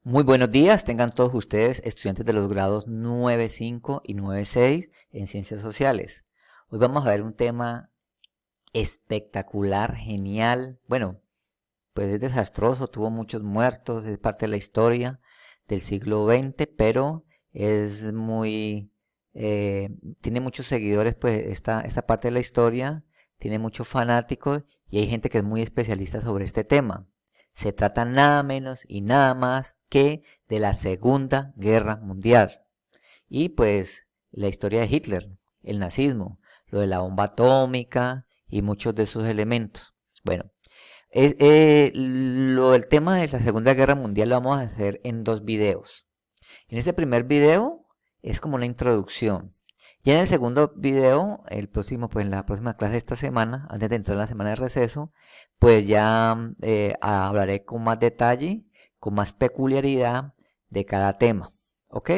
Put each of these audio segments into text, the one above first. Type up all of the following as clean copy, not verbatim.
Muy buenos días, tengan todos ustedes, estudiantes de los grados 9.5 y 9.6 en Ciencias Sociales. Hoy vamos a ver un tema espectacular, genial. Bueno, pues es desastroso, tuvo muchos muertos, es parte de la historia del siglo XX, pero es muy, tiene muchos seguidores, pues esta parte de la historia, tiene muchos fanáticos y hay gente que es muy especialista sobre este tema. Se trata nada menos y nada más que de la Segunda Guerra Mundial. Y pues la historia de Hitler, el nazismo, lo de la bomba atómica y muchos de sus elementos. Bueno, lo del tema de la Segunda Guerra Mundial lo vamos a hacer en dos videos. En este primer video es como una introducción. Y en el segundo video, pues en la próxima clase de esta semana, antes de entrar en la semana de receso, pues ya hablaré con más detalle, con más peculiaridad de cada tema. ¿Ok?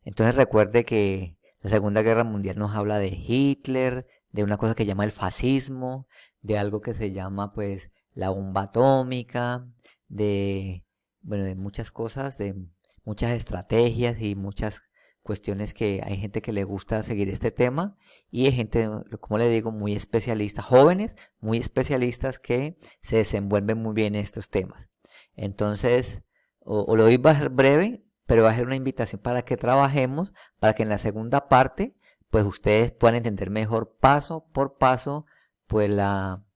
Entonces recuerde que la Segunda Guerra Mundial nos habla de Hitler, de una cosa que llama el fascismo, de algo que se llama pues la bomba atómica, de, bueno, de muchas cosas, de muchas estrategias y muchas cuestiones que hay gente que le gusta seguir este tema y hay gente, como le digo, muy especialista, jóvenes muy especialistas que se desenvuelven muy bien en estos temas. Entonces, o lo voy a ser breve, pero va a ser una invitación para que trabajemos, para que en la segunda parte, pues ustedes puedan entender mejor paso por paso, pues la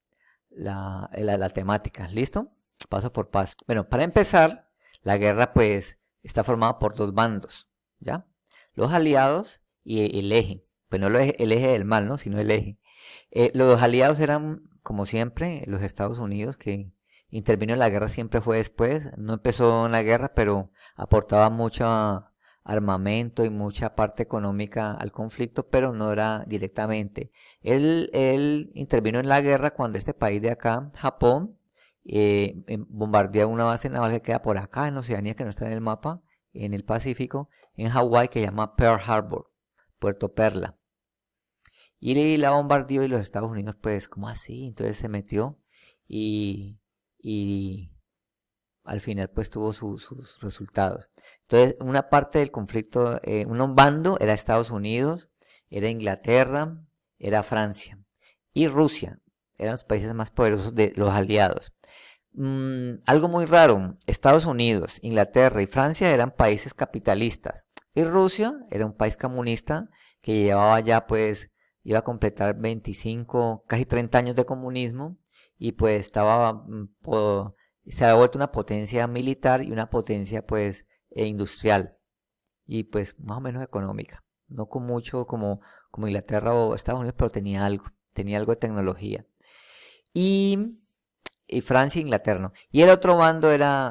temática. ¿Listo? Paso por paso. Bueno, para empezar, la guerra pues está formada por dos bandos, ¿ya? Los aliados y el eje. Pues no el eje del mal, ¿no? Sino el eje. Los aliados eran, como siempre, los Estados Unidos, que intervino en la guerra siempre fue después. No empezó en la guerra, pero aportaba mucho armamento y mucha parte económica al conflicto, pero no era directamente. Él intervino en la guerra cuando este país de acá, Japón, bombardeó una base naval que queda por acá en Oceanía, que no está en el mapa, en el Pacífico, en Hawái, que se llama Pearl Harbor, Puerto Perla. Y la bombardeó y los Estados Unidos, pues, ¿cómo así? Entonces se metió y al final, pues, tuvo sus resultados. Entonces, una parte del conflicto, un bando era Estados Unidos, era Inglaterra, era Francia y Rusia. Eran los países más poderosos de los aliados. Algo muy raro, Estados Unidos, Inglaterra y Francia eran países capitalistas y Rusia era un país comunista que llevaba ya pues, iba a completar 25, casi 30 años de comunismo y pues se había vuelto una potencia militar y una potencia pues industrial y pues más o menos económica, no con mucho como Inglaterra o Estados Unidos, pero tenía algo de tecnología. Y Francia e Inglaterra, ¿no? Y el otro bando era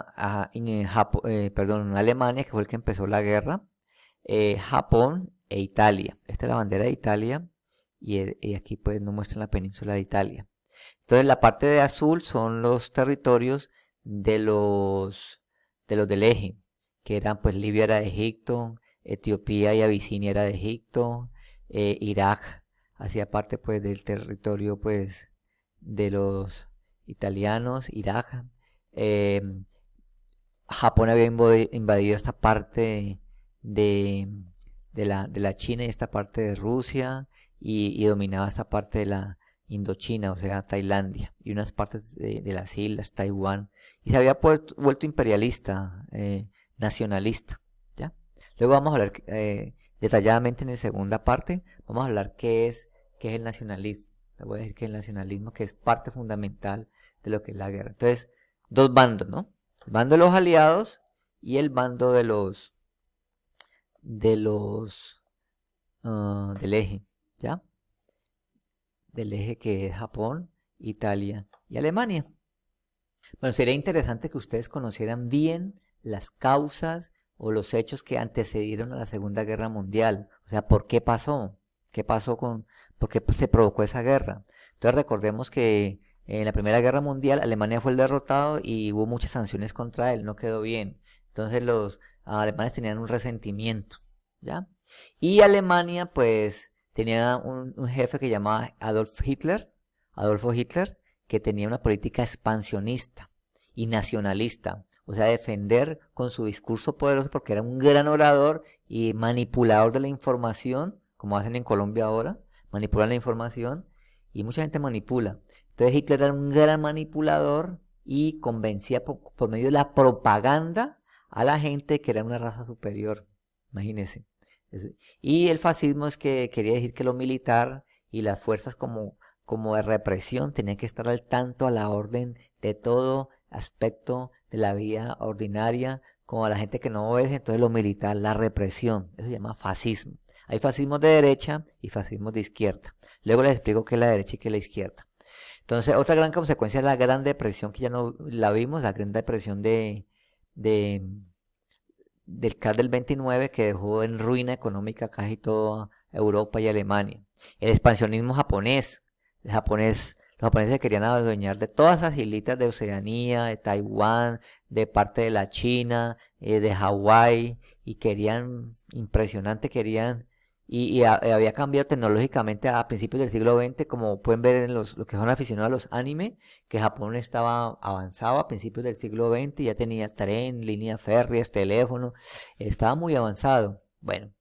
Alemania, que fue el que empezó la guerra, Japón e Italia. Esta es la bandera de Italia y aquí pues no muestran la península de Italia. Entonces la parte de azul son los territorios de los del eje, que eran pues Libia era de Egipto, Etiopía y Abisinia era de Egipto, Irak hacía parte pues del territorio pues de los italianos, Irak. eh, Japón había invadido esta parte de, de la China y esta parte de Rusia y dominaba esta parte de la Indochina, o sea, Tailandia y unas partes de las islas, Taiwán, y se había vuelto imperialista, nacionalista, ¿ya? Luego vamos a hablar detalladamente en la segunda parte, vamos a hablar qué es el nacionalismo. Le voy a decir que el nacionalismo, que es parte fundamental de lo que es la guerra. Entonces, dos bandos, ¿no? El bando de los aliados y el bando del eje, ¿ya? Del eje que es Japón, Italia y Alemania. Bueno, sería interesante que ustedes conocieran bien las causas o los hechos que antecedieron a la Segunda Guerra Mundial. O sea, ¿por qué pasó? ¿Por qué se provocó esa guerra? Entonces recordemos que en la Primera Guerra Mundial Alemania fue el derrotado y hubo muchas sanciones contra él, no quedó bien. Entonces los alemanes tenían un resentimiento, ¿ya? Y Alemania pues tenía un jefe que llamaba Adolfo Hitler, que tenía una política expansionista y nacionalista. O sea, defender con su discurso poderoso, porque era un gran orador y manipulador de la información, como hacen en Colombia ahora, manipulan la información y mucha gente manipula. Entonces Hitler era un gran manipulador y convencía por medio de la propaganda a la gente que era una raza superior. Imagínense. Y el fascismo es que quería decir que lo militar y las fuerzas como de represión tenían que estar al tanto, a la orden de todo aspecto de la vida ordinaria, como a la gente que no obedece, entonces lo militar, la represión, eso se llama fascismo. Hay fascismos de derecha y fascismos de izquierda. Luego les explico qué es la derecha y qué es la izquierda. Entonces, otra gran consecuencia es la Gran Depresión, que ya no la vimos, la Gran Depresión de, del crash del 29, que dejó en ruina económica casi toda Europa y Alemania. El expansionismo japonés. Los japoneses se querían adueñar de todas esas islitas de Oceanía, de Taiwán, de parte de la China, de Hawái, y querían, impresionante, querían, había cambiado tecnológicamente a principios del siglo XX, como pueden ver en los que son aficionados a los anime, que Japón estaba avanzado a principios del siglo XX, ya tenía tren, líneas férreas, teléfono, estaba muy avanzado. Bueno,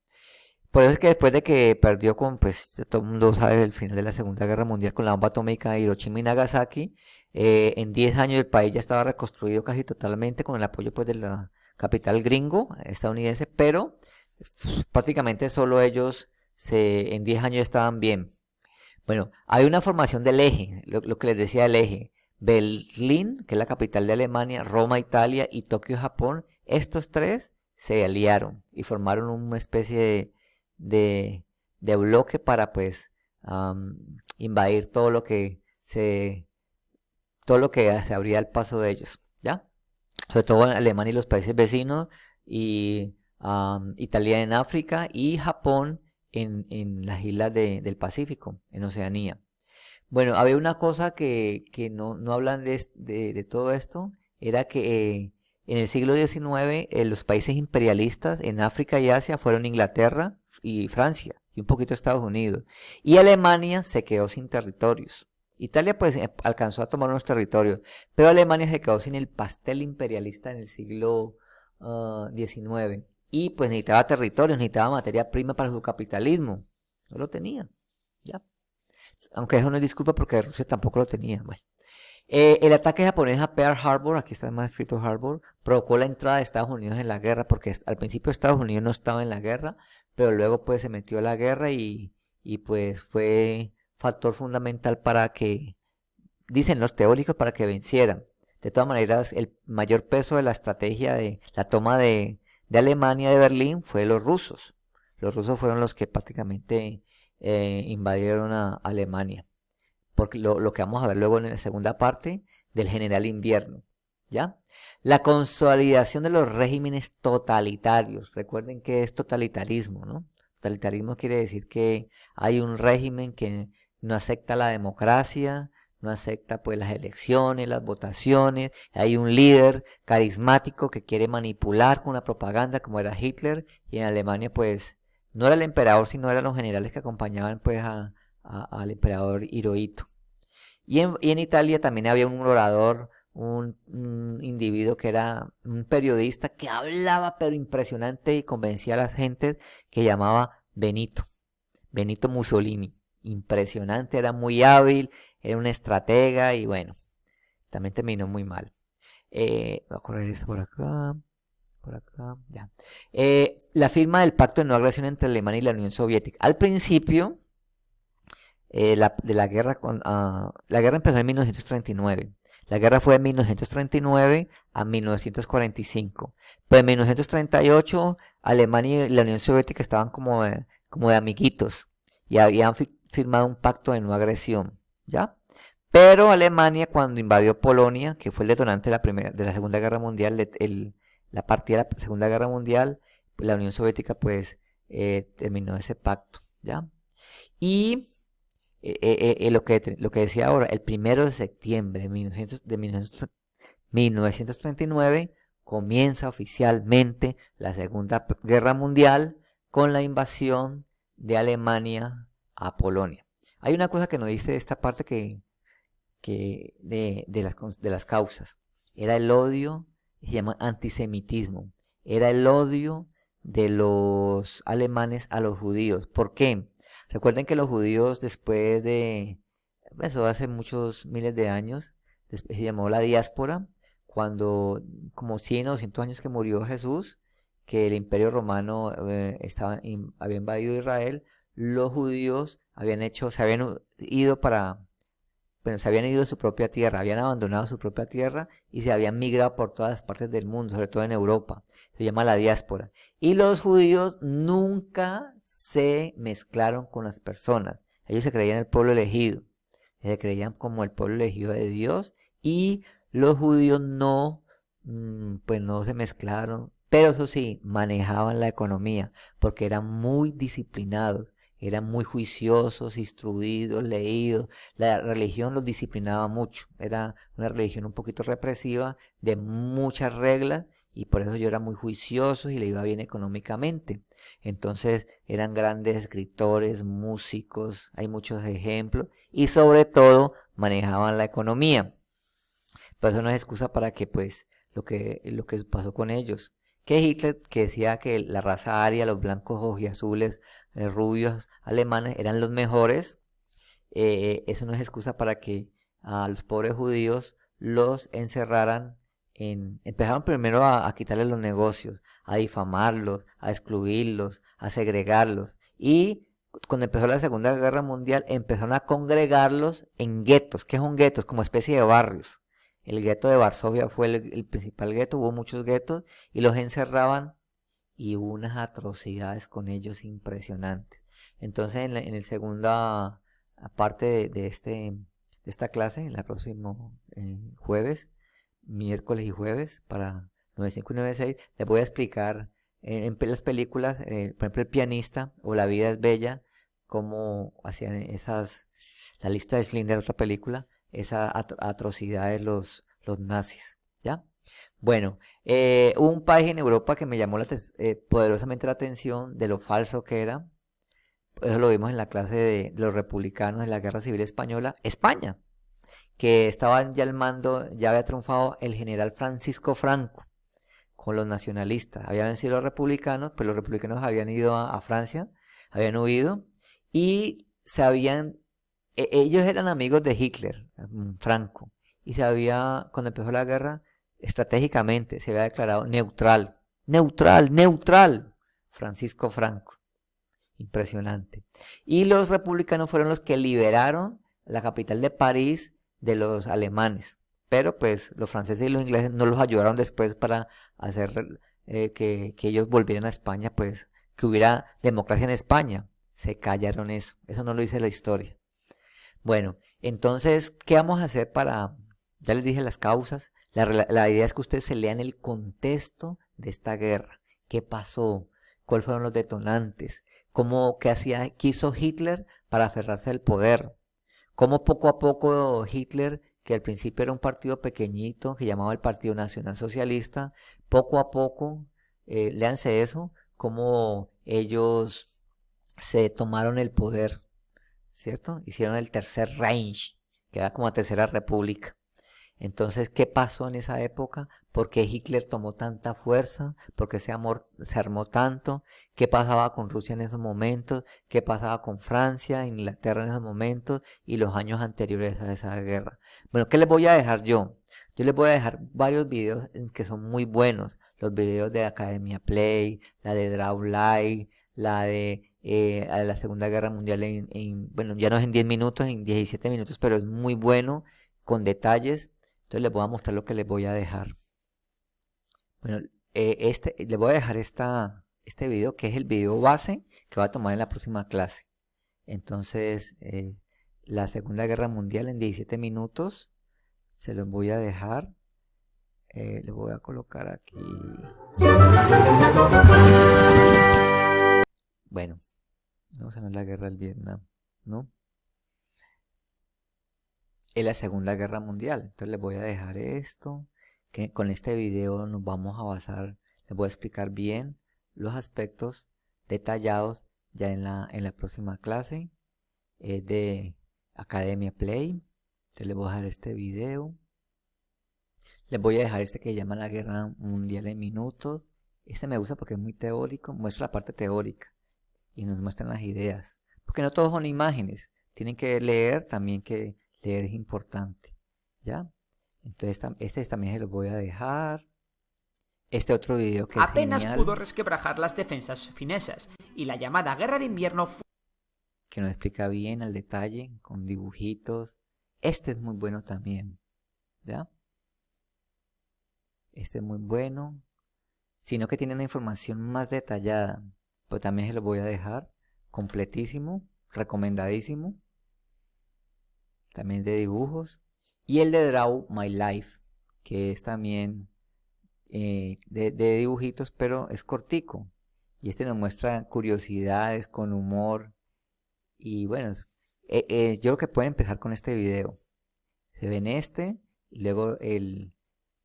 por eso es que después de que perdió pues todo el mundo sabe el final de la Segunda Guerra Mundial con la bomba atómica de Hiroshima y Nagasaki, en 10 años el país ya estaba reconstruido casi totalmente con el apoyo pues de la capital gringo, estadounidense, pero prácticamente solo ellos en 10 años estaban bien. Bueno, hay una formación del eje, lo que les decía del eje. Berlín, que es la capital de Alemania, Roma, Italia y Tokio, Japón. Estos tres se aliaron y formaron una especie de, de bloque para pues invadir todo lo que se abría al paso de ellos, ¿ya? Sobre todo Alemania y los países vecinos, y Italia en África y Japón en las islas del Pacífico, en Oceanía. Bueno, había una cosa que no hablan de todo esto, era que en el siglo XIX los países imperialistas en África y Asia fueron Inglaterra y Francia, y un poquito Estados Unidos. Y Alemania se quedó sin territorios. Italia pues alcanzó a tomar unos territorios, pero Alemania se quedó sin el pastel imperialista en el siglo XIX. Y pues necesitaba territorios, necesitaba materia prima para su capitalismo. No lo tenía, ya. Aunque eso no es disculpa porque Rusia tampoco lo tenía. Bueno. El ataque japonés a Pearl Harbor, aquí está más escrito Harbor, provocó la entrada de Estados Unidos en la guerra, porque al principio Estados Unidos no estaba en la guerra, pero luego pues se metió a la guerra y pues fue factor fundamental para que, dicen los teóricos, para que vencieran. De todas maneras, el mayor peso de la estrategia de la toma de Alemania, de Berlín, fue los rusos. Los rusos fueron los que prácticamente invadieron a Alemania, porque lo que vamos a ver luego en la segunda parte del General Invierno, ¿ya? La consolidación de los regímenes totalitarios. Recuerden que es totalitarismo, ¿no? Totalitarismo quiere decir que hay un régimen que no acepta la democracia, no acepta pues las elecciones, las votaciones, hay un líder carismático que quiere manipular con la propaganda como era Hitler, y en Alemania pues no era el emperador, sino eran los generales que acompañaban pues al emperador Hirohito. Y en Italia también había un orador, un individuo que era un periodista que hablaba pero impresionante y convencía a la gente, que llamaba Benito Mussolini. Impresionante, era muy hábil, era un estratega y bueno, también terminó muy mal. Voy a correr esto por acá, ya. La firma del pacto de no agresión entre Alemania y la Unión Soviética. Al principio de la guerra empezó en 1939. La guerra fue de 1939 a 1945. Pero en 1938 Alemania y la Unión Soviética estaban como de amiguitos y habían firmado un pacto de no agresión, ¿ya? Pero Alemania, cuando invadió Polonia, que fue el detonante de la Segunda Guerra Mundial, la partida de la Segunda Guerra Mundial, pues la Unión Soviética pues terminó ese pacto, ¿ya? Y lo que decía ahora, el 1 de septiembre de 1939 comienza oficialmente la Segunda Guerra Mundial con la invasión de Alemania a Polonia. Hay una cosa que nos dice esta parte de las causas. Era el odio se llama antisemitismo. Era el odio de los alemanes a los judíos. ¿Por qué? Recuerden que los judíos después de, eso hace muchos miles de años, después se llamó la diáspora, cuando como 100 o 200 años que murió Jesús, que el Imperio Romano había invadido Israel, los judíos se habían ido bueno, se habían ido de su propia tierra, habían abandonado su propia tierra y se habían migrado por todas partes del mundo, sobre todo en Europa. Se llama la diáspora. Y los judíos nunca se mezclaron con las personas. Ellos se creían el pueblo elegido. Se creían como el pueblo elegido de Dios y los judíos no, pues no se mezclaron. Pero eso sí, manejaban la economía porque eran muy disciplinados. Eran muy juiciosos, instruidos, leídos. La religión los disciplinaba mucho. Era una religión un poquito represiva, de muchas reglas, y por eso yo era muy juicioso y le iba bien económicamente. Entonces eran grandes escritores, músicos, hay muchos ejemplos, y sobre todo manejaban la economía. Pero eso no es excusa para que, pues, lo que pasó con ellos. Que Hitler, que decía que la raza aria, los blancos ojiazules, rubios alemanes eran los mejores, eso no es excusa para que a los pobres judíos los encerraran empezaron primero a quitarles los negocios, a difamarlos, a excluirlos, a segregarlos. Y cuando empezó la Segunda Guerra Mundial, empezaron a congregarlos en guetos. ¿Qué es un gueto? Es como especie de barrios. El gueto de Varsovia fue el principal gueto, hubo muchos guetos y los encerraban y hubo unas atrocidades con ellos impresionantes. Entonces, en el segunda parte de esta clase, el próximo jueves, miércoles y jueves, para 95 y 96, les voy a explicar las películas, por ejemplo, El pianista o La vida es bella, cómo hacían la lista de Schindler, otra película, esas atrocidades los nazis, ¿ya? Bueno, hubo un país en Europa que me llamó poderosamente la atención de lo falso que era. Eso lo vimos en la clase de los republicanos de la Guerra Civil Española. España, que estaban ya al mando, ya había triunfado el general Francisco Franco con los nacionalistas. Habían vencido los republicanos, pues los republicanos habían ido a Francia, habían huido y ellos eran amigos de Hitler, Franco, y cuando empezó la guerra, estratégicamente se había declarado neutral, neutral, neutral, Francisco Franco. Impresionante. Y los republicanos fueron los que liberaron la capital de París de los alemanes. Pero pues los franceses y los ingleses no los ayudaron después para hacer que ellos volvieran a España, pues que hubiera democracia en España. Se callaron eso. Eso no lo dice la historia. Bueno, entonces, ¿qué vamos a hacer ya les dije las causas? La idea es que ustedes se lean el contexto de esta guerra. ¿Qué pasó? ¿Cuáles fueron los detonantes? ¿Qué hizo Hitler para aferrarse al poder? Cómo poco a poco Hitler, que al principio era un partido pequeñito, que llamaba el Partido Nacional Socialista, poco a poco, léanse eso, cómo ellos se tomaron el poder, ¿cierto? Hicieron el Tercer Reich, que era como la Tercera República. Entonces, ¿qué pasó en esa época? ¿Por qué Hitler tomó tanta fuerza? ¿Por qué se armó tanto? ¿Qué pasaba con Rusia en esos momentos? ¿Qué pasaba con Francia, Inglaterra en esos momentos y los años anteriores a esa guerra? Bueno, ¿qué les voy a dejar yo? Yo les voy a dejar varios videos que son muy buenos. Los videos de Academia Play, la de Draw Light, a la Segunda Guerra Mundial bueno, ya no es en 10 minutos, en 17 minutos, pero es muy bueno, con detalles. Entonces les voy a mostrar lo que les voy a dejar. Bueno, les voy a dejar este video, que es el video base que voy a tomar en la próxima clase. Entonces, la Segunda Guerra Mundial en 17 minutos, se los voy a dejar. Les voy a colocar aquí. Bueno, no, esa no es la guerra del Vietnam, ¿no? Es la Segunda Guerra Mundial. Entonces les voy a dejar esto, que con este video nos vamos a basar, les voy a explicar bien los aspectos detallados ya en la próxima clase de Academia Play. Entonces les voy a dejar este video. Les voy a dejar este que se llama La Guerra Mundial en Minutos. Este me gusta porque es muy teórico, muestra la parte teórica y nos muestran las ideas. Porque no todos son imágenes, tienen que leer también, que leer es importante. ¿Ya? Entonces este también se los voy a dejar. Este otro video que es apenas genial, pudo resquebrajar las defensas finesas, y la llamada Guerra de Invierno fue que nos explica bien al detalle, con dibujitos. Este es muy bueno también. ¿Ya? Este es muy bueno. Sino que tiene una información más detallada. Pues también se los voy a dejar. Completísimo. Recomendadísimo. También de dibujos. Y el de Draw My Life, que es también de dibujitos, pero es cortico. Y este nos muestra curiosidades con humor. Y bueno, yo creo que pueden empezar con este video. Se ven este, y luego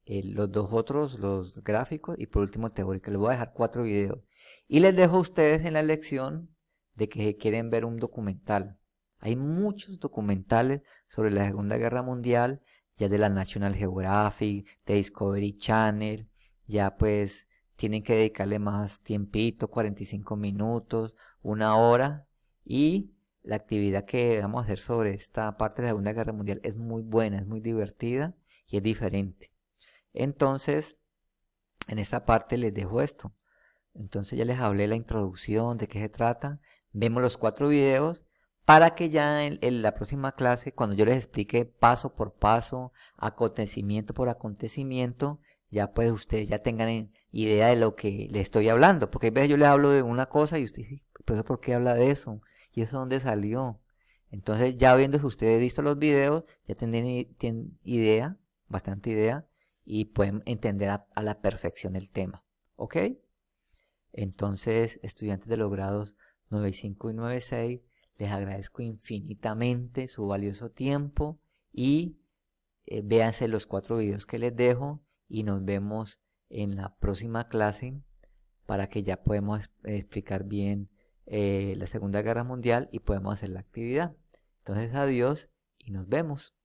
los dos otros, los gráficos, y por último el teórico. Les voy a dejar 4 videos. Y les dejo a ustedes en la lección de que quieren ver un documental. Hay muchos documentales sobre la Segunda Guerra Mundial, ya de la National Geographic, de Discovery Channel, ya pues tienen que dedicarle más tiempito, 45 minutos, 1 hora, y la actividad que vamos a hacer sobre esta parte de la Segunda Guerra Mundial es muy buena, es muy divertida y es diferente. Entonces, en esta parte les dejo esto. Entonces ya les hablé la introducción, de qué se trata. Vemos los 4 videos para que ya en la próxima clase, cuando yo les explique paso por paso, acontecimiento por acontecimiento, ya pues ustedes ya tengan idea de lo que les estoy hablando. Porque a veces yo les hablo de una cosa y ustedes dicen, ¿pero por qué habla de eso? ¿Y eso dónde salió? Entonces ya viendo que ustedes visto los videos, ya tienen idea, bastante idea, y pueden entender a la perfección el tema. ¿Ok? Entonces, estudiantes de los grados 95 y 96, les agradezco infinitamente su valioso tiempo y véanse los 4 videos que les dejo y nos vemos en la próxima clase para que ya podamos explicar bien la Segunda Guerra Mundial y podemos hacer la actividad. Entonces, adiós y nos vemos.